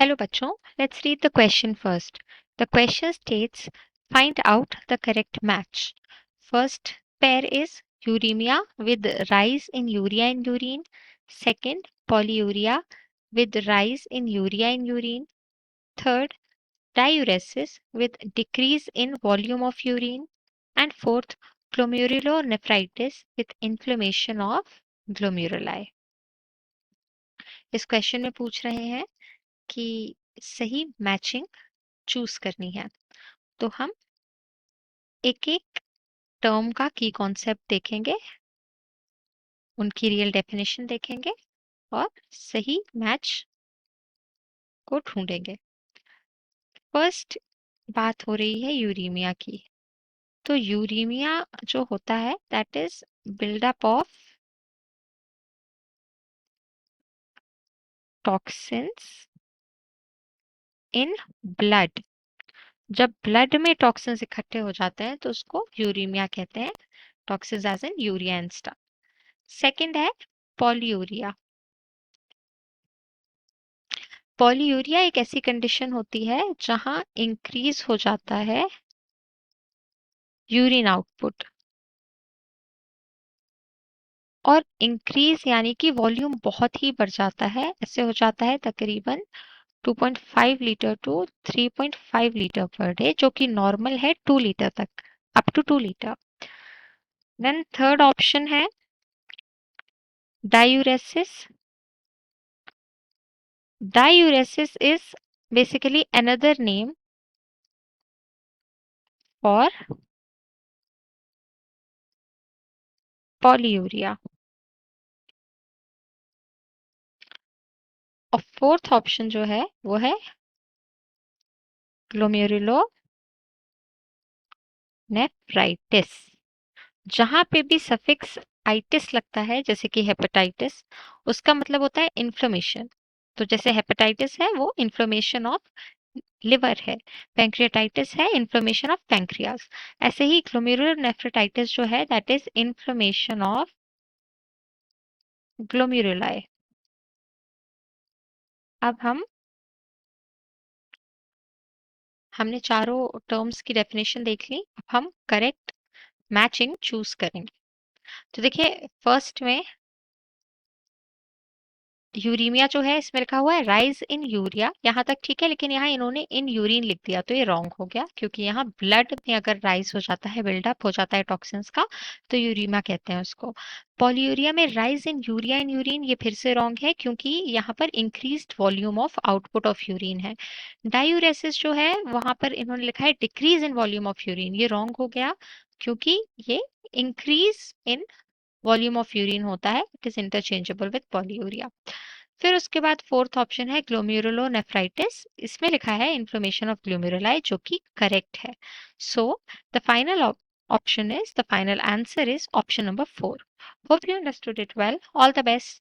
Hello bachcho, let's read the question first. The question states, find out the correct match. First pair is uremia with rise in urea in urine. Second, polyuria with rise in urea in urine. Third, diuresis with decrease in volume of urine. And fourth, glomerulonephritis with inflammation of glomeruli. इस question में पूछ रहे हैं कि सही matching choose करनी है। तो हम एक एक टर्म का की कॉन्सेप्ट देखेंगे, उनकी रियल डेफिनेशन देखेंगे और सही मैच को ढूंढेंगे। फर्स्ट बात हो रही है यूरेमिया की। तो यूरेमिया जो होता है that is buildup of toxins in blood. जब ब्लड में टॉक्सिन्स इकट्ठे हो जाते हैं तो उसको यूरेमिया कहते हैं। Toxins as in urea and stuff. Second है पॉलीयूरिया। पॉलीयूरिया एक ऐसी कंडीशन होती है जहां इंक्रीज हो जाता है यूरिन आउटपुट। और इंक्रीज यानी कि वॉल्यूम बहुत ही बढ़ जाता है। ऐसे हो जाता है तकरीबन 2.5 litre to 3.5 litre per day, जो कि नॉर्मल है 2 लीटर तक, up to 2 litre. Then third option है diuresis. Diuresis is basically another name for polyuria। और फोर्थ ऑप्शन जो है वो है ग्लोमेरुलोनेफ्राइटिस। जहां पे भी सफिक्स आइटिस लगता है, जैसे कि हेपेटाइटिस, उसका मतलब होता है इन्फ्लेमेशन। तो जैसे हेपेटाइटिस है वो इन्फ्लेमेशन ऑफ लिवर है, पैंक्रियाटाइटिस है इन्फ्लेमेशन ऑफ पैंक्रियास। ऐसे ही ग्लोमेरुलोनेफ्राइटिस जो है that is inflammation of glomeruli. अब हमने चारों टर्म्स की डेफिनेशन देख ली। अब हम करेक्ट मैचिंग चूज करेंगे। तो देखिए फर्स्ट में यूरीमिया जो है इसमें लिखा हुआ है राइज इन यूरिया, यहाँ तक ठीक है, लेकिन यहाँ इन्होंने इन यूरिन लिख दिया तो ये रॉन्ग हो गया, क्योंकि यहाँ ब्लड में अगर राइज हो जाता है, बिल्डअप हो जाता है टॉक्सिन्स का, तो यूरीमिया कहते हैं उसको। पॉलीयूरिया में rise in urea in urine ये फिर से रॉन्ग है, क्योंकि यहाँ पर increased volume of output of urine है। डायूरेसिस जो है वहां पर इन्होंने लिखा है decrease in volume of urine, ये रॉन्ग हो गया, क्योंकि ये increase in volume of urine होता है, it is interchangeable with polyuria. फिर उसके बाद फोर्थ ऑप्शन है ग्लोमेरुलोनेफ्राइटिस, इसमें लिखा है इन्फ्लेमेशन ऑफ ग्लोमेरुलाई, जो कि करेक्ट है। So the final option is the final answer is option number 4. Hope you understood it well. All the best.